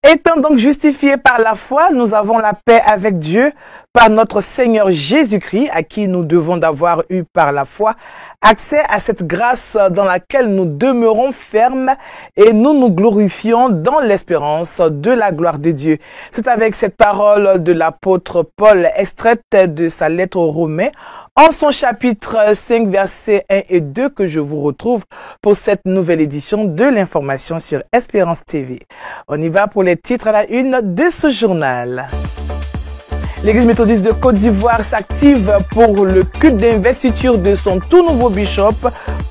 Étant donc justifiés par la foi, nous avons la paix avec Dieu par notre Seigneur Jésus-Christ, à qui nous devons d'avoir eu par la foi accès à cette grâce dans laquelle nous demeurons fermes et nous nous glorifions dans l'espérance de la gloire de Dieu. C'est avec cette parole de l'apôtre Paul, extraite de sa lettre aux Romains, en son chapitre 5, versets 1 et 2, que je vous retrouve pour cette nouvelle édition de l'information sur Espérance TV. On y va pour les titres à la une de ce journal. L'Église méthodiste de Côte d'Ivoire s'active pour le culte d'investiture de son tout nouveau bishop,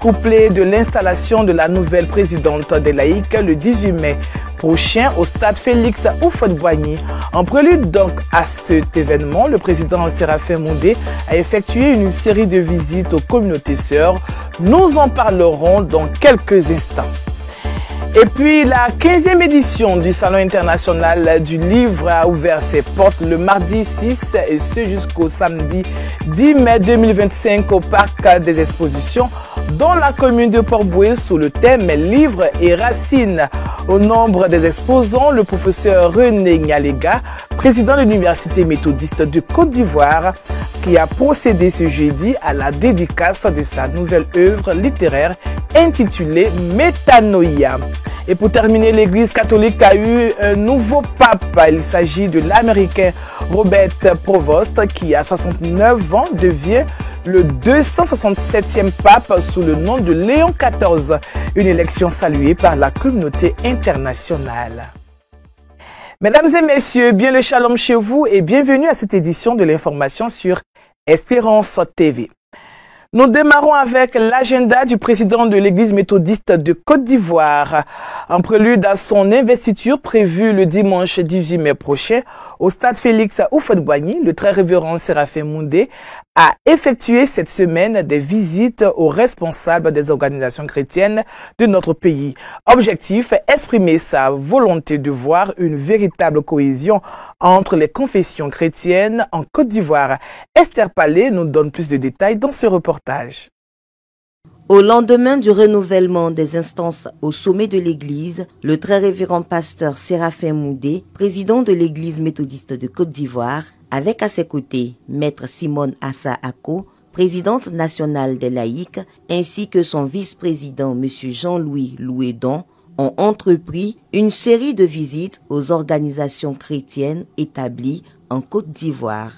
couplé de l'installation de la nouvelle présidente des laïcs le 18 mai prochain au stade Félix Houphouët-Boigny. En prélude donc à cet événement, le président Séraphin Moundé a effectué une série de visites aux communautés sœurs. Nous en parlerons dans quelques instants. Et puis, la 15e édition du Salon international du livre a ouvert ses portes le mardi 6 et ce jusqu'au samedi 10 mai 2025 au Parc des Expositions dans la commune de Port-Bouët sous le thème Livres et racines. Au nombre des exposants, le professeur René Nyalega, président de l'Université méthodiste de Côte d'Ivoire, qui a procédé ce jeudi à la dédicace de sa nouvelle œuvre littéraire intitulée Métanoïa. Et pour terminer, l'Église catholique a eu un nouveau pape. Il s'agit de l'Américain Robert Provost qui, à 69 ans, devient le 267e pape sous le nom de Léon XIV. Une élection saluée par la communauté internationale. Mesdames et messieurs, bien le shalom chez vous et bienvenue à cette édition de l'information sur Espérance TV. Nous démarrons avec l'agenda du président de l'Église méthodiste de Côte d'Ivoire. En prélude à son investiture prévue le dimanche 18 mai prochain au stade Félix Houphouët-Boigny, le très révérend Séraphin Moundé a effectué cette semaine des visites aux responsables des organisations chrétiennes de notre pays. Objectif, exprimer sa volonté de voir une véritable cohésion entre les confessions chrétiennes en Côte d'Ivoire. Esther Palais nous donne plus de détails dans ce reportage. Au lendemain du renouvellement des instances au sommet de l'Église, le très révérend pasteur Séraphin Moundé, président de l'Église méthodiste de Côte d'Ivoire, avec à ses côtés Maître Simone Assa Ako, présidente nationale des laïcs, ainsi que son vice-président M. Jean-Louis Louédon, ont entrepris une série de visites aux organisations chrétiennes établies en Côte d'Ivoire.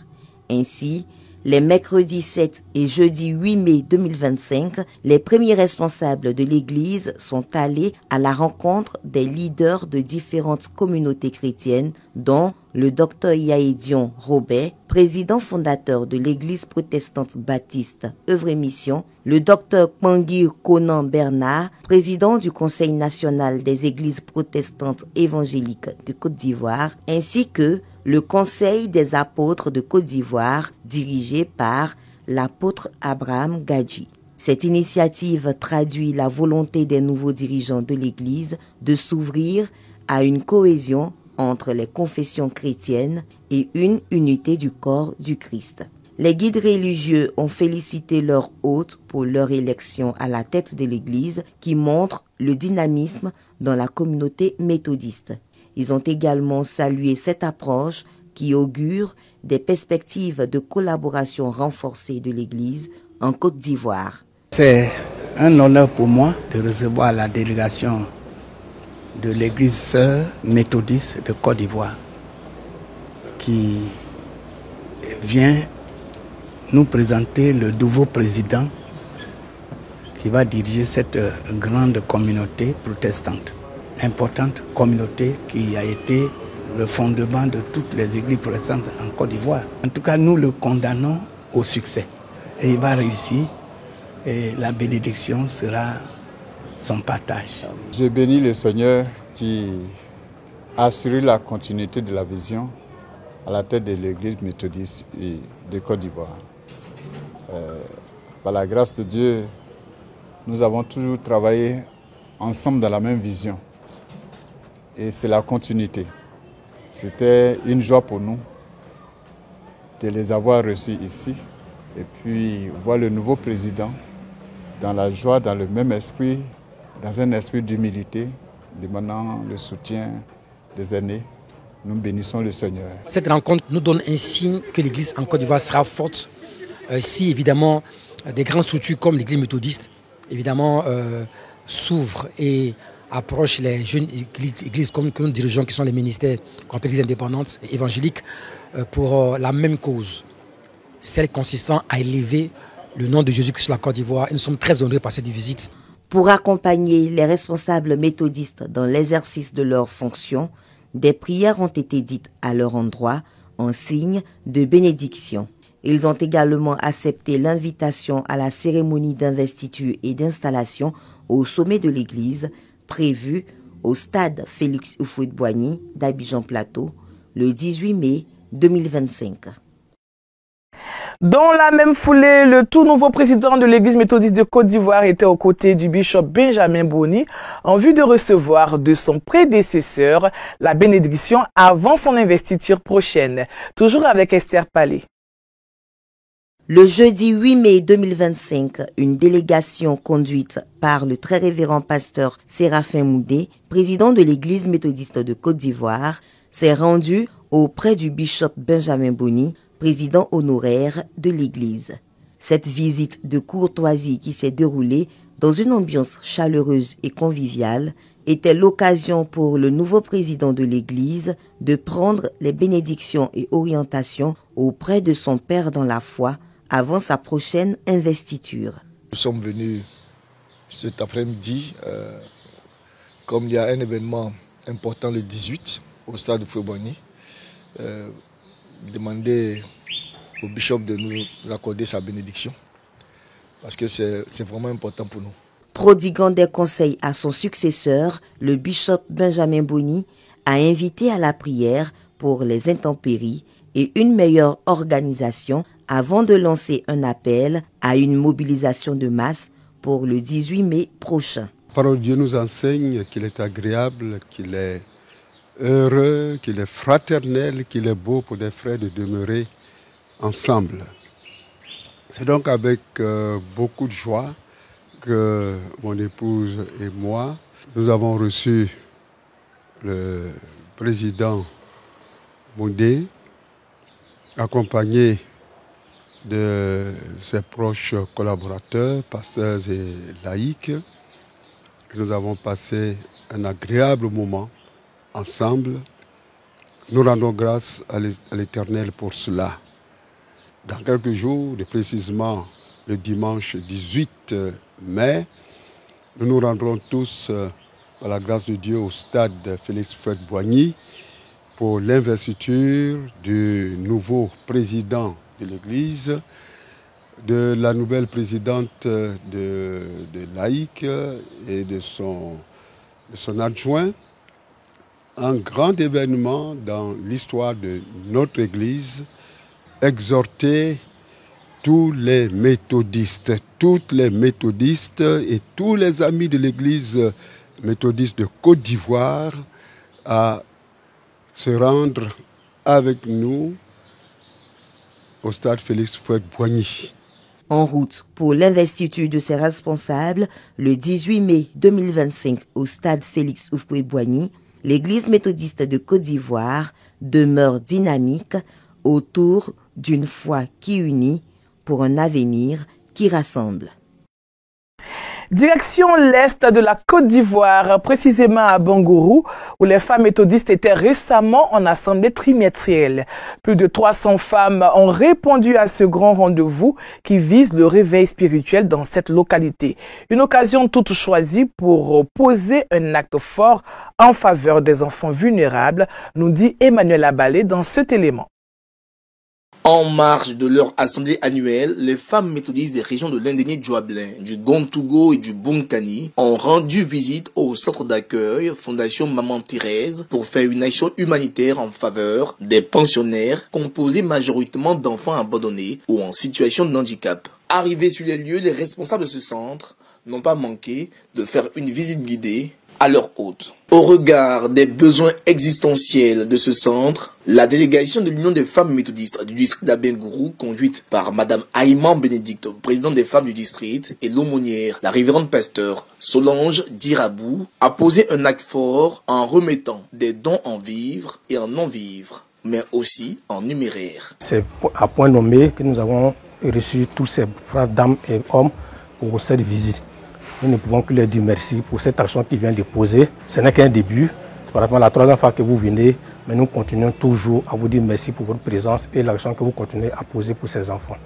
Ainsi, les mercredis 7 et jeudi 8 mai 2025, les premiers responsables de l'Église sont allés à la rencontre des leaders de différentes communautés chrétiennes, dont le Dr Yaédion Robert, président fondateur de l'Église protestante baptiste Œuvre et Mission, le Dr Kpangui Konan Bernard, président du Conseil national des églises protestantes évangéliques de Côte d'Ivoire, ainsi que le Conseil des apôtres de Côte d'Ivoire, dirigé par l'apôtre Abraham Gadji. Cette initiative traduit la volonté des nouveaux dirigeants de l'Église de s'ouvrir à une cohésion entre les confessions chrétiennes et une unité du corps du Christ. Les guides religieux ont félicité leur hôte pour leur élection à la tête de l'Église qui montre le dynamisme dans la communauté méthodiste. Ils ont également salué cette approche qui augure des perspectives de collaboration renforcée de l'Église en Côte d'Ivoire. C'est un honneur pour moi de recevoir la délégation de l'Église sœur méthodiste de Côte d'Ivoire qui vient nous présenter le nouveau président qui va diriger cette grande communauté protestante. Importante communauté qui a été le fondement de toutes les églises protestantes en Côte d'Ivoire. En tout cas, nous le condamnons au succès. Et il va réussir et la bénédiction sera son partage. Je bénis le Seigneur qui a assuré la continuité de la vision à la tête de l'Église méthodiste de Côte d'Ivoire. Par la grâce de Dieu, nous avons toujours travaillé ensemble dans la même vision. Et c'est la continuité. C'était une joie pour nous de les avoir reçus ici. Et puis voir le nouveau président dans la joie, dans le même esprit, dans un esprit d'humilité, demandant le soutien des années. Nous bénissons le Seigneur. Cette rencontre nous donne un signe que l'Église en Côte d'Ivoire sera forte si évidemment des grandes structures comme l'Église méthodiste évidemment s'ouvrent et approchent les jeunes églises comme nous dirigeons qui sont les ministères qu'on appelle églises indépendantes et évangéliques pour la même cause, celle consistant à élever le nom de Jésus-Christ sur la Côte d'Ivoire. Et nous sommes très honorés par cette visite. Pour accompagner les responsables méthodistes dans l'exercice de leurs fonctions, des prières ont été dites à leur endroit en signe de bénédiction. Ils ont également accepté l'invitation à la cérémonie d'investiture et d'installation au sommet de l'Église prévue au stade Félix Houphouët-Boigny d'Abidjan Plateau le 18 mai 2025. Dans la même foulée, le tout nouveau président de l'Église méthodiste de Côte d'Ivoire était aux côtés du bishop Benjamin Boni en vue de recevoir de son prédécesseur la bénédiction avant son investiture prochaine. Toujours avec Esther Palais. Le jeudi 8 mai 2025, une délégation conduite par le très révérend pasteur Séraphin Moudé, président de l'Église méthodiste de Côte d'Ivoire, s'est rendue auprès du bishop Benjamin Boni, président honoraire de l'Église. Cette visite de courtoisie qui s'est déroulée dans une ambiance chaleureuse et conviviale était l'occasion pour le nouveau président de l'Église de prendre les bénédictions et orientations auprès de son père dans la foi avant sa prochaine investiture. Nous sommes venus cet après-midi, comme il y a un événement important le 18 au stade de Houphouët-Boigny, demander au bishop de nous accorder sa bénédiction parce que c'est vraiment important pour nous. Prodiguant des conseils à son successeur, le bishop Benjamin Boni a invité à la prière pour les intempéries et une meilleure organisation avant de lancer un appel à une mobilisation de masse pour le 18 mai prochain. La parole de Dieu nous enseigne qu'il est agréable, qu'il est heureux, qu'il est fraternel, qu'il est beau pour des frères de demeurer ensemble. C'est donc avec beaucoup de joie que mon épouse et moi, nous avons reçu le président Moudé, accompagné de ses proches collaborateurs, pasteurs et laïcs. Nous avons passé un agréable moment ensemble. Nous rendons grâce à l'Éternel pour cela. Dans quelques jours, et précisément le dimanche 18 mai, nous nous rendrons tous, par la grâce de Dieu, au stade Félix Houphouët-Boigny pour l'investiture du nouveau président de l'Église, de la nouvelle présidente de laïque et de son adjoint. Un grand événement dans l'histoire de notre Église, exhorter tous les méthodistes, toutes les méthodistes et tous les amis de l'Église méthodiste de Côte d'Ivoire à se rendre avec nous au stade Félix Houphouët-Boigny. En route pour l'investiture de ses responsables, le 18 mai 2025 au stade Félix Houphouët-Boigny, l'Église méthodiste de Côte d'Ivoire demeure dynamique autour d'une foi qui unit pour un avenir qui rassemble. Direction l'est de la Côte d'Ivoire, précisément à Bangourou, où les femmes méthodistes étaient récemment en assemblée trimestrielle. Plus de 300 femmes ont répondu à ce grand rendez-vous qui vise le réveil spirituel dans cette localité. Une occasion toute choisie pour poser un acte fort en faveur des enfants vulnérables, nous dit Emmanuel Abalé dans cet élément. En marge de leur assemblée annuelle, les femmes méthodistes des régions de l'Indénié-Djoablin, du Gontougo et du Bunkani ont rendu visite au centre d'accueil Fondation Maman Thérèse pour faire une action humanitaire en faveur des pensionnaires composés majoritairement d'enfants abandonnés ou en situation de handicap. Arrivés sur les lieux, les responsables de ce centre n'ont pas manqué de faire une visite guidée à leur hôte. Au regard des besoins existentiels de ce centre, la délégation de l'Union des femmes méthodistes du district d'Abengourou, conduite par Madame Aïman Bénédicte, présidente des femmes du district, et l'aumônière, la révérende pasteur Solange Dirabou, a posé un acte fort en remettant des dons en vivres et en non-vivres, mais aussi en numéraire. C'est à point nommé que nous avons reçu tous ces frères, dames et hommes pour cette visite. Nous ne pouvons que leur dire merci pour cette action qu'ils viennent de poser. Ce n'est qu'un début. C'est pratiquement la troisième fois que vous venez, mais nous continuons toujours à vous dire merci pour votre présence et l'action que vous continuez à poser pour ces enfants.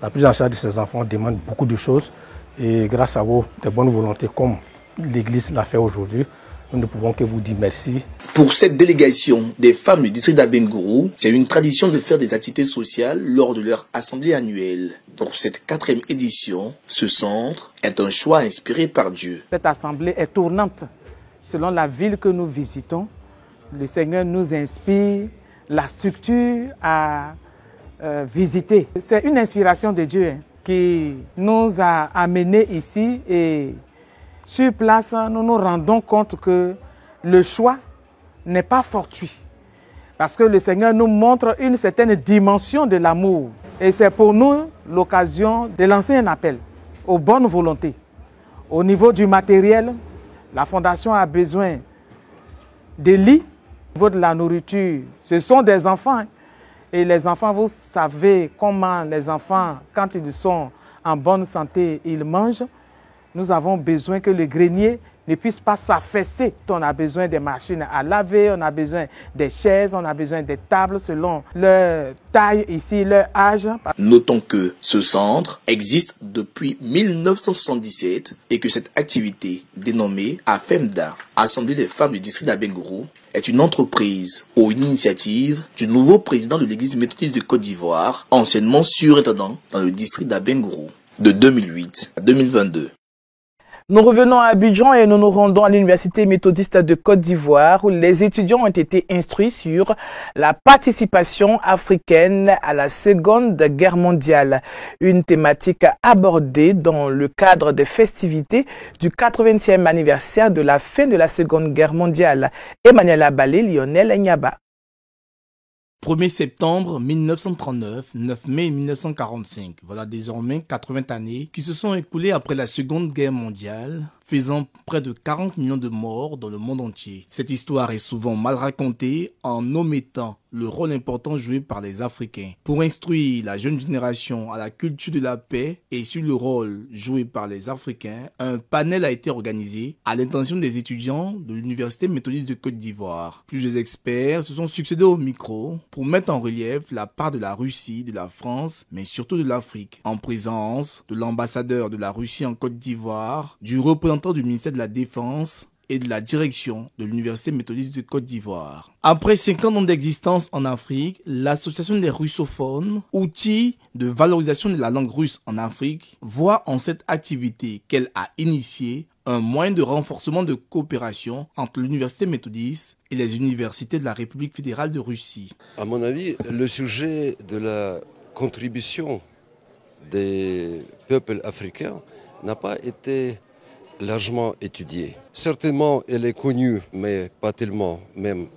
La prise en charge de ces enfants demande beaucoup de choses et grâce à vous, de bonnes volontés comme l'Église l'a fait aujourd'hui, nous ne pouvons que vous dire merci. Pour cette délégation des femmes du district d'Abengourou, c'est une tradition de faire des activités sociales lors de leur assemblée annuelle. Pour cette 4e édition, ce centre est un choix inspiré par Dieu. Cette assemblée est tournante selon la ville que nous visitons. Le Seigneur nous inspire la structure à visiter. C'est une inspiration de Dieu qui nous a amenés ici et sur place, nous nous rendons compte que le choix n'est pas fortuit. Parce que le Seigneur nous montre une certaine dimension de l'amour. Et c'est pour nous l'occasion de lancer un appel aux bonnes volontés. Au niveau du matériel, la Fondation a besoin de lits. Au niveau de la nourriture, ce sont des enfants. Et les enfants, vous savez comment les enfants, quand ils sont en bonne santé, ils mangent. Nous avons besoin que le grenier ne puisse pas s'affaisser. On a besoin des machines à laver, on a besoin des chaises, on a besoin des tables selon leur taille ici, leur âge. Notons que ce centre existe depuis 1977 et que cette activité dénommée AFEMDA, Assemblée des femmes du district d'Abengourou, est une entreprise ou une initiative du nouveau président de l'Église méthodiste de Côte d'Ivoire, anciennement surintendant dans le district d'Abengourou, de 2008 à 2022. Nous revenons à Abidjan et nous nous rendons à l'Université méthodiste de Côte d'Ivoire où les étudiants ont été instruits sur la participation africaine à la Seconde Guerre mondiale. Une thématique abordée dans le cadre des festivités du 80e anniversaire de la fin de la Seconde Guerre mondiale. Emmanuel Abalé, Lionel Nyaba. 1er septembre 1939, 9 mai 1945. Voilà désormais 80 années qui se sont écoulées après la Seconde Guerre mondiale, faisant près de 40 millions de morts dans le monde entier. Cette histoire est souvent mal racontée en omettant le rôle important joué par les Africains. Pour instruire la jeune génération à la culture de la paix et sur le rôle joué par les Africains, un panel a été organisé à l'intention des étudiants de l'Université méthodiste de Côte d'Ivoire. Plusieurs experts se sont succédés au micro pour mettre en relief la part de la Russie, de la France, mais surtout de l'Afrique, en présence de l'ambassadeur de la Russie en Côte d'Ivoire, du représentant du ministère de la Défense et de la direction de l'Université méthodiste de Côte d'Ivoire. Après 50 ans d'existence en Afrique, l'Association des russophones, outil de valorisation de la langue russe en Afrique, voit en cette activité qu'elle a initiée un moyen de renforcement de coopération entre l'Université méthodiste et les universités de la République fédérale de Russie. À mon avis, le sujet de la contribution des peuples africains n'a pas été largement étudiée. Certainement, elle est connue, mais pas tellement, même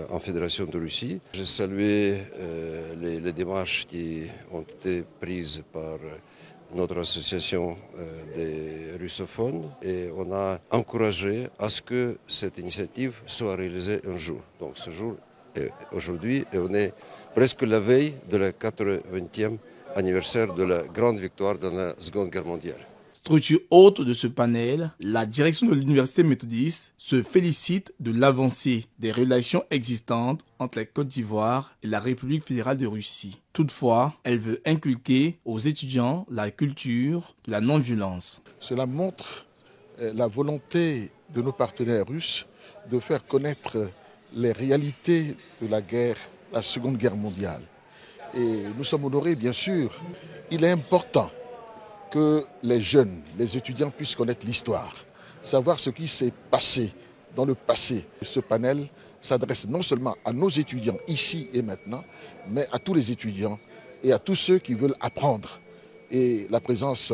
en Fédération de Russie. Je salue les démarches qui ont été prises par notre association des russophones et on a encouragé à ce que cette initiative soit réalisée un jour. Donc ce jour est aujourd'hui et on est presque la veille de la 80e anniversaire de la grande victoire dans la Seconde Guerre mondiale. Structure haute de ce panel, la direction de l'Université méthodiste se félicite de l'avancée des relations existantes entre la Côte d'Ivoire et la République fédérale de Russie. Toutefois, elle veut inculquer aux étudiants la culture de la non-violence. Cela montre la volonté de nos partenaires russes de faire connaître les réalités de la guerre, la Seconde Guerre mondiale. Et nous sommes honorés, bien sûr. Il est important que les jeunes, les étudiants puissent connaître l'histoire, savoir ce qui s'est passé dans le passé. Ce panel s'adresse non seulement à nos étudiants ici et maintenant, mais à tous les étudiants et à tous ceux qui veulent apprendre. Et la présence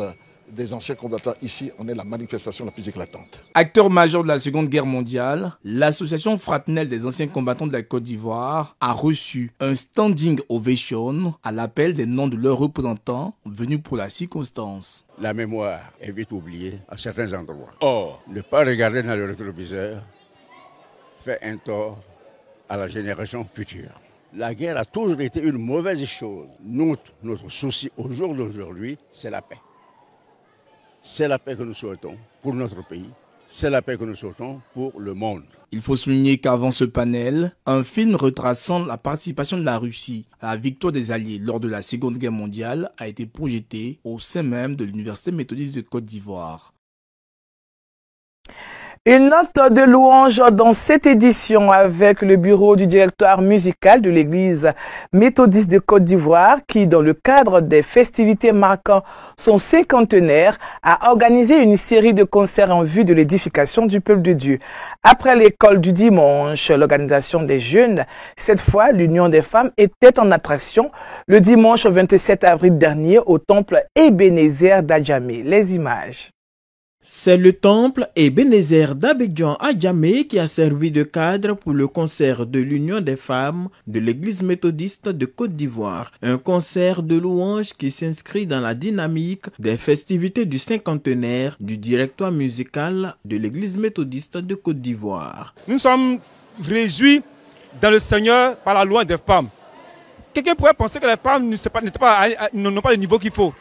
des anciens combattants ici en est la manifestation la plus éclatante. Acteur majeur de la Seconde Guerre mondiale, l'association fraternelle des anciens combattants de la Côte d'Ivoire a reçu un standing ovation à l'appel des noms de leurs représentants venus pour la circonstance. La mémoire est vite oubliée à certains endroits. Or, ne pas regarder dans le rétroviseur fait un tort à la génération future. La guerre a toujours été une mauvaise chose. Notre souci au jour d'aujourd'hui, c'est la paix. C'est la paix que nous souhaitons pour notre pays. C'est la paix que nous souhaitons pour le monde. Il faut souligner qu'avant ce panel, un film retraçant la participation de la Russie à la victoire des Alliés lors de la Seconde Guerre mondiale a été projeté au sein même de l'Université méthodiste de Côte d'Ivoire. Une note de louange dans cette édition avec le bureau du directoire musical de l'église méthodiste de Côte d'Ivoire qui, dans le cadre des festivités marquant son cinquantenaire, a organisé une série de concerts en vue de l'édification du peuple de Dieu. Après l'école du dimanche, l'organisation des jeunes, cette fois l'Union des femmes était en attraction le dimanche 27 avril dernier au temple Ebenezer d'Adjamé. Les images. C'est le temple Ebenezer d'Abidjan à Djamé qui a servi de cadre pour le concert de l'Union des femmes de l'église méthodiste de Côte d'Ivoire. Un concert de louanges qui s'inscrit dans la dynamique des festivités du cinquantenaire du directoire musical de l'église méthodiste de Côte d'Ivoire. Nous sommes réjouis dans le Seigneur par la louange des femmes. Quelqu'un pourrait penser que les femmes n'ont pas le niveau qu'il faut,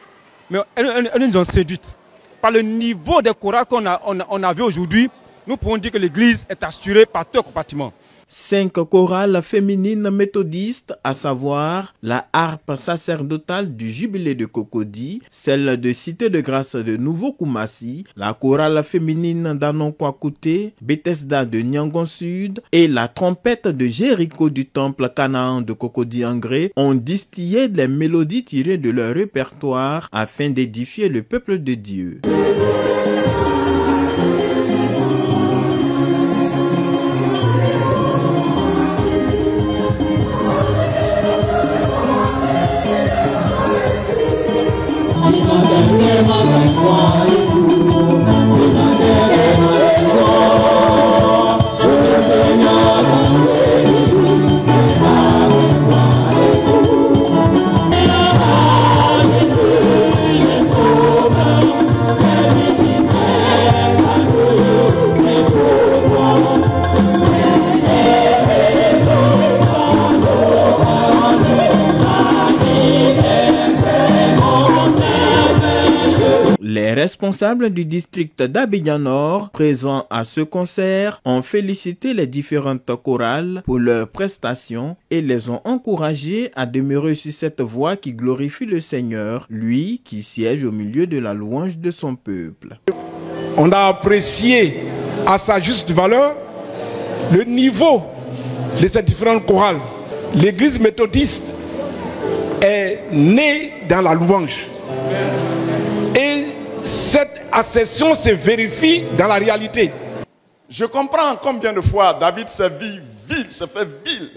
mais elles nous ont séduites. Par le niveau des chorales qu'on a vu aujourd'hui, nous pouvons dire que l'église est assurée par tous les compartiments. 5 chorales féminines méthodistes, à savoir la harpe sacerdotale du jubilé de Cocody, celle de Cité de Grâce de Nouveau-Koumassi, la chorale féminine d'Anonkwa-Kouté, Bethesda de Nyangon Sud et la trompette de Jéricho du temple Canaan de Cocody-Angré ont distillé des mélodies tirées de leur répertoire afin d'édifier le peuple de Dieu. Les responsables du district d'Abidjan Nord, présents à ce concert, ont félicité les différentes chorales pour leurs prestations et les ont encouragés à demeurer sur cette voie qui glorifie le Seigneur, lui qui siège au milieu de la louange de son peuple. On a apprécié à sa juste valeur le niveau de ces différentes chorales. L'église méthodiste est née dans la louange. Et cette accession se vérifie dans la réalité. Je comprends combien de fois David se fait vil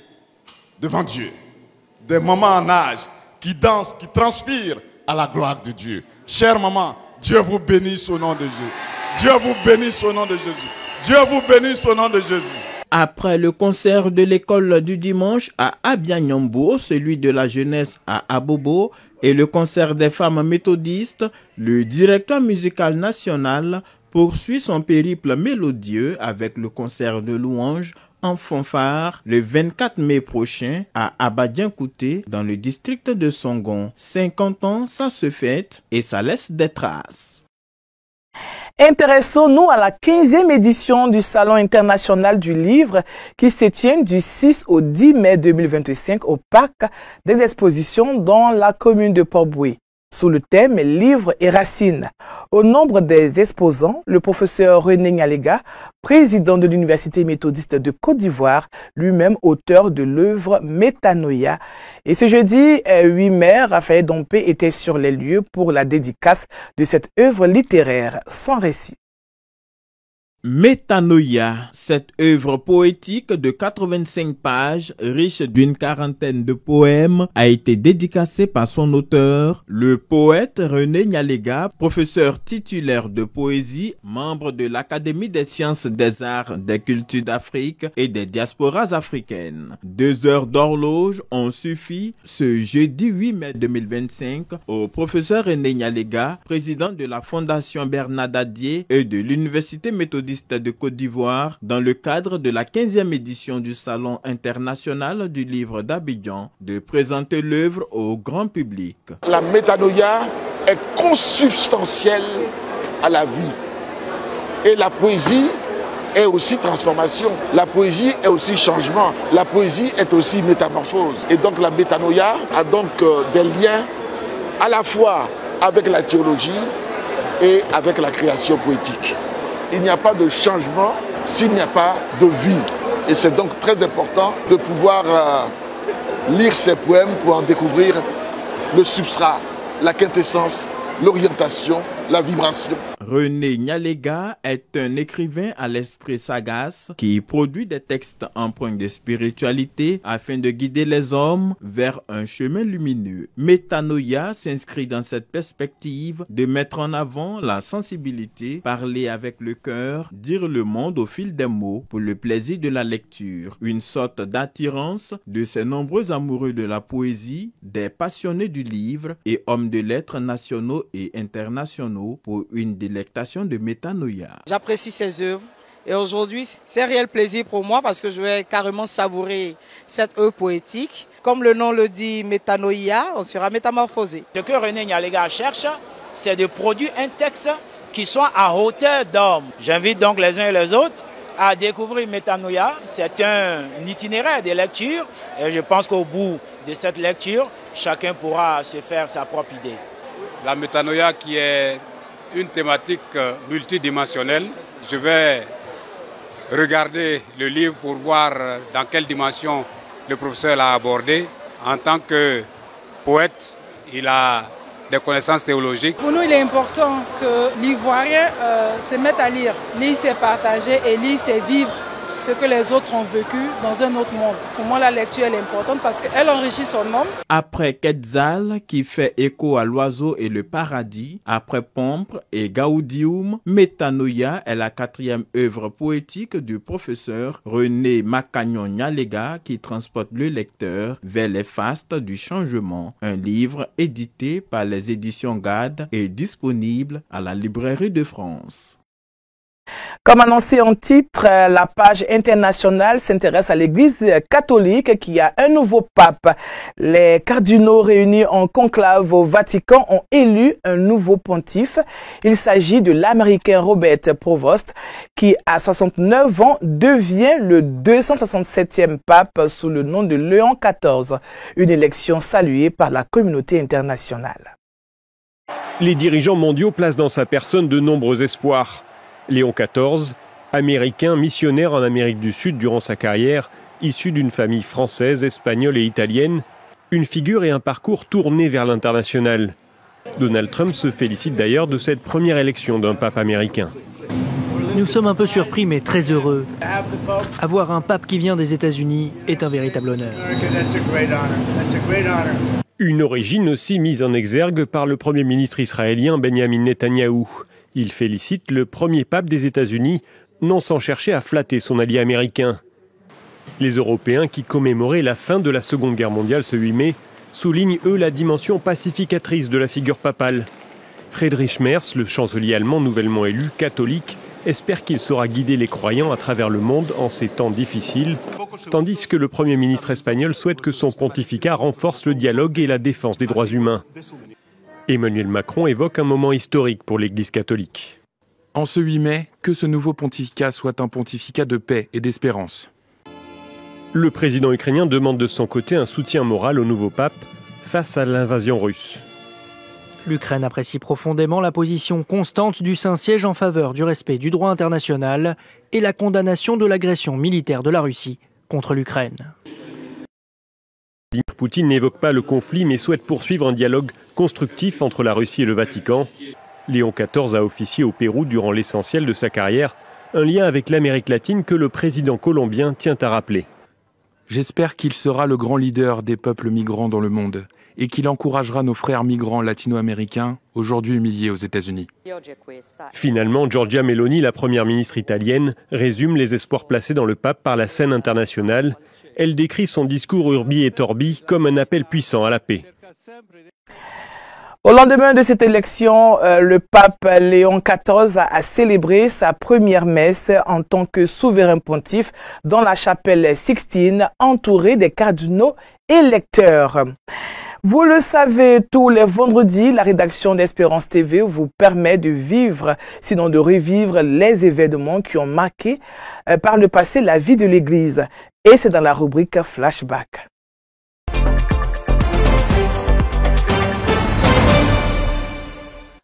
devant Dieu. Des mamans en âge qui dansent, qui transpirent à la gloire de Dieu. Chère maman, Dieu vous bénisse au nom de Jésus. Dieu vous bénisse au nom de Jésus. Dieu vous bénisse au nom de Jésus. Après le concert de l'école du dimanche à Abianyambo, celui de la jeunesse à Abobo et le concert des femmes méthodistes, le directeur musical national poursuit son périple mélodieux avec le concert de louanges en fanfare le 24 mai prochain à Abadjan-Kouté dans le district de Songon. 50 ans, ça se fête et ça laisse des traces. Intéressons-nous à la 15e édition du Salon international du livre qui se tient du 6 au 10 mai 2025 au Parc des Expositions dans la commune de Port-Boué, sous le thème « Livres et racines ». Au nombre des exposants, le professeur René Nyalega, président de l'Université méthodiste de Côte d'Ivoire, lui-même auteur de l'œuvre Métanoïa. Et ce jeudi 8 mai, Raphaël Dompé était sur les lieux pour la dédicace de cette œuvre littéraire sans récit. Métanoïa, cette œuvre poétique de 85 pages, riche d'une quarantaine de poèmes, a été dédicacée par son auteur, le poète René Nyalega, professeur titulaire de poésie, membre de l'Académie des sciences, des arts, des cultures d'Afrique et des diasporas africaines. 2 heures d'horloge ont suffi ce jeudi 8 mai 2025 au professeur René Nyalega, président de la Fondation Bernard Dadier et de l'Université méthodiste de Côte d'Ivoire, dans le cadre de la 15e édition du Salon international du livre d'Abidjan, de présenter l'œuvre au grand public. La métanoïa est consubstantielle à la vie. Et la poésie est aussi transformation. La poésie est aussi changement. La poésie est aussi métamorphose. Et donc la métanoïa a donc des liens à la fois avec la théologie et avec la création poétique. Il n'y a pas de changement s'il n'y a pas de vie. Et c'est donc très important de pouvoir lire ces poèmes pour en découvrir le substrat, la quintessence, l'orientation, la vibration. René Nyalega est un écrivain à l'esprit sagace qui produit des textes empreints de spiritualité afin de guider les hommes vers un chemin lumineux. Métanoïa s'inscrit dans cette perspective de mettre en avant la sensibilité, parler avec le cœur, dire le monde au fil des mots pour le plaisir de la lecture. Une sorte d'attirance de ces nombreux amoureux de la poésie, des passionnés du livre et hommes de lettres nationaux et internationaux pour une délectation de métanoïa. J'apprécie ces œuvres et aujourd'hui c'est un réel plaisir pour moi parce que je vais carrément savourer cette œuvre poétique. Comme le nom le dit, métanoïa, on sera métamorphosé. Ce que René Nyalega cherche, c'est de produire un texte qui soit à hauteur d'homme. J'invite donc les uns et les autres à découvrir métanoïa. C'est un itinéraire de lecture et je pense qu'au bout de cette lecture, chacun pourra se faire sa propre idée. La métanoïa qui est une thématique multidimensionnelle. Je vais regarder le livre pour voir dans quelle dimension le professeur l'a abordé. En tant que poète, il a des connaissances théologiques. Pour nous, il est important que l'Ivoirien se mette à lire. Lire, c'est partager et lire, c'est vivre ce que les autres ont vécu dans un autre monde. Pour moi, la lecture elle est importante parce qu'elle enrichit son homme. Après Quetzal, qui fait écho à l'oiseau et le paradis, après Pompe et Gaudium, Métanoïa est la 4e œuvre poétique du professeur René Macagnon Nyalega qui transporte le lecteur vers les fastes du changement. Un livre édité par les éditions GAD et disponible à la Librairie de France. Comme annoncé en titre, la page internationale s'intéresse à l'Église catholique qui a un nouveau pape. Les cardinaux réunis en conclave au Vatican ont élu un nouveau pontife. Il s'agit de l'Américain Robert Provost qui, à 69 ans, devient le 267e pape sous le nom de Léon XIV. Une élection saluée par la communauté internationale. Les dirigeants mondiaux placent dans sa personne de nombreux espoirs. Léon XIV, américain missionnaire en Amérique du Sud durant sa carrière, issu d'une famille française, espagnole et italienne, une figure et un parcours tournés vers l'international. Donald Trump se félicite d'ailleurs de cette première élection d'un pape américain. Nous sommes un peu surpris mais très heureux. Avoir un pape qui vient des États-Unis est un véritable honneur. Une origine aussi mise en exergue par le Premier ministre israélien Benjamin Netanyahou. Il félicite le premier pape des États-Unis, non sans chercher à flatter son allié américain. Les Européens, qui commémoraient la fin de la Seconde Guerre mondiale ce 8 mai, soulignent eux la dimension pacificatrice de la figure papale. Friedrich Merz, le chancelier allemand nouvellement élu, catholique, espère qu'il saura guider les croyants à travers le monde en ces temps difficiles, tandis que le Premier ministre espagnol souhaite que son pontificat renforce le dialogue et la défense des droits humains. Emmanuel Macron évoque un moment historique pour l'Église catholique. En ce 8 mai, que ce nouveau pontificat soit un pontificat de paix et d'espérance. Le président ukrainien demande de son côté un soutien moral au nouveau pape face à l'invasion russe. L'Ukraine apprécie profondément la position constante du Saint-Siège en faveur du respect du droit international et la condamnation de l'agression militaire de la Russie contre l'Ukraine. Poutine n'évoque pas le conflit mais souhaite poursuivre un dialogue constructif entre la Russie et le Vatican. Léon XIV a officié au Pérou durant l'essentiel de sa carrière un lien avec l'Amérique latine que le président colombien tient à rappeler. J'espère qu'il sera le grand leader des peuples migrants dans le monde et qu'il encouragera nos frères migrants latino-américains, aujourd'hui humiliés aux États-Unis. Finalement, Giorgia Meloni, la première ministre italienne, résume les espoirs placés dans le pape par la scène internationale. Elle décrit son discours Urbi et Orbi comme un appel puissant à la paix. Au lendemain de cette élection, le pape Léon XIV a célébré sa première messe en tant que souverain pontife dans la chapelle Sixtine, entouré des cardinaux électeurs. Vous le savez, tous les vendredis, la rédaction d'Espérance TV vous permet de vivre, sinon de revivre les événements qui ont marqué par le passé la vie de l'Église. Et c'est dans la rubrique Flashback.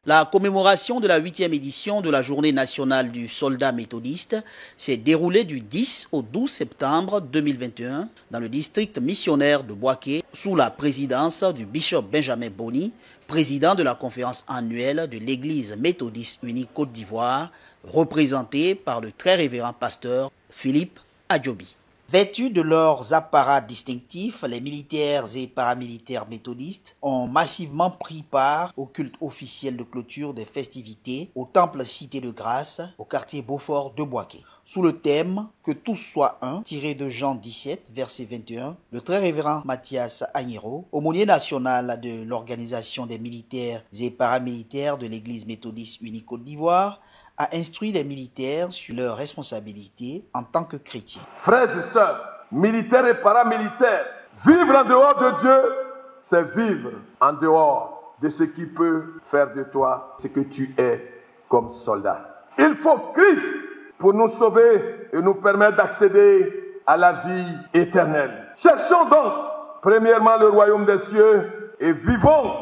La commémoration de la 8e édition de la Journée nationale du soldat méthodiste s'est déroulée du 10 au 12 septembre 2021 dans le district missionnaire de Boaké sous la présidence du bishop Benjamin Boni, président de la conférence annuelle de l'Église méthodiste unie Côte d'Ivoire, représenté par le très révérend pasteur Philippe Adjobi. Vêtus de leurs apparats distinctifs, les militaires et paramilitaires méthodistes ont massivement pris part au culte officiel de clôture des festivités au temple Cité de Grâce, au quartier Beaufort de Boaké. Sous le thème « Que tous soient un », tiré de Jean 17, verset 21, le très révérend Mathias Agnero, aumônier national de l'Organisation des militaires et paramilitaires de l'Église méthodiste unie Côte d'Ivoire, a instruit les militaires sur leurs responsabilités en tant que chrétiens. Frères et sœurs, militaires et paramilitaires, vivre en dehors de Dieu, c'est vivre en dehors de ce qui peut faire de toi ce que tu es comme soldat. Il faut Christ pour nous sauver et nous permettre d'accéder à la vie éternelle. Cherchons donc premièrement le royaume des cieux et vivons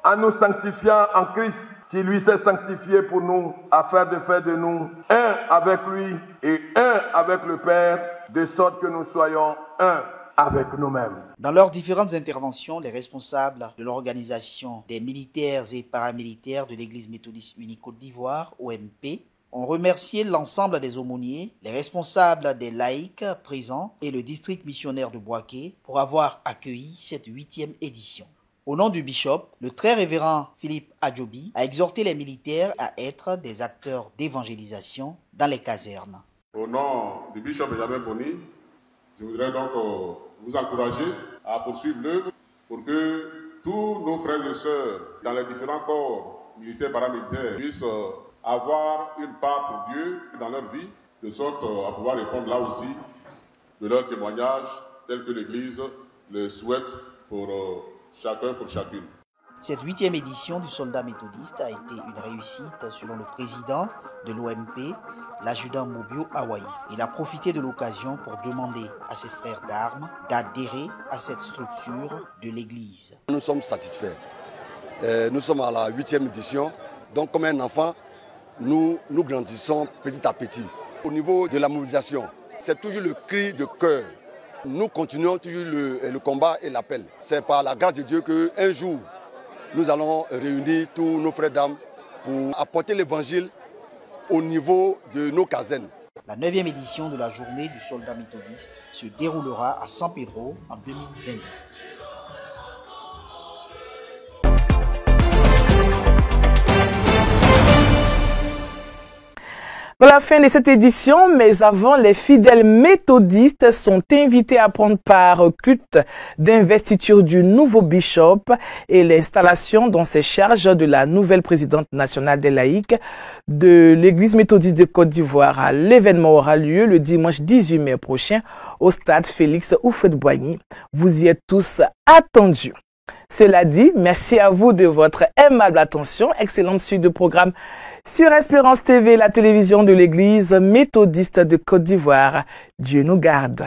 en nous sanctifiant en Christ, qui lui s'est sanctifié pour nous, afin de faire de nous un avec lui et un avec le Père, de sorte que nous soyons un avec nous-mêmes. Dans leurs différentes interventions, les responsables de l'Organisation des militaires et paramilitaires de l'Église méthodiste unie Côte d'Ivoire, OMP, ont remercié l'ensemble des aumôniers, les responsables des laïcs présents et le district missionnaire de Boaké pour avoir accueilli cette 8e édition. Au nom du bishop, le très révérend Philippe Adjobi a exhorté les militaires à être des acteurs d'évangélisation dans les casernes. Au nom du bishop Benjamin Boni, je voudrais donc vous encourager à poursuivre l'œuvre pour que tous nos frères et sœurs dans les différents corps militaires et paramilitaires puissent avoir une part pour Dieu dans leur vie, de sorte à pouvoir répondre là aussi de leur témoignage tel que l'Église le souhaite pour chacun pour chacune. Cette 8e édition du soldat méthodiste a été une réussite selon le président de l'OMP, l'adjudant Mobio Hawaii. Il a profité de l'occasion pour demander à ses frères d'armes d'adhérer à cette structure de l'Église. Nous sommes satisfaits. Nous sommes à la 8e édition. Donc comme un enfant, nous grandissons petit à petit. Au niveau de la mobilisation, c'est toujours le cri de cœur. Nous continuons toujours le combat et l'appel. C'est par la grâce de Dieu qu'un jour, nous allons réunir tous nos frères d'armes pour apporter l'évangile au niveau de nos casernes. La 9e édition de la journée du soldat méthodiste se déroulera à San Pedro en 2022. Dans la fin de cette édition, mais avant, les fidèles méthodistes sont invités à prendre part au culte d'investiture du nouveau bishop et l'installation dans ses charges de la nouvelle présidente nationale des laïcs de l'Église méthodiste de Côte d'Ivoire. L'événement aura lieu le dimanche 18 mai prochain au stade Félix Houphouët-Boigny. Vous y êtes tous attendus. Cela dit, merci à vous de votre aimable attention. Excellente suite de programme sur Espérance TV, la télévision de l'Église méthodiste de Côte d'Ivoire. Dieu nous garde.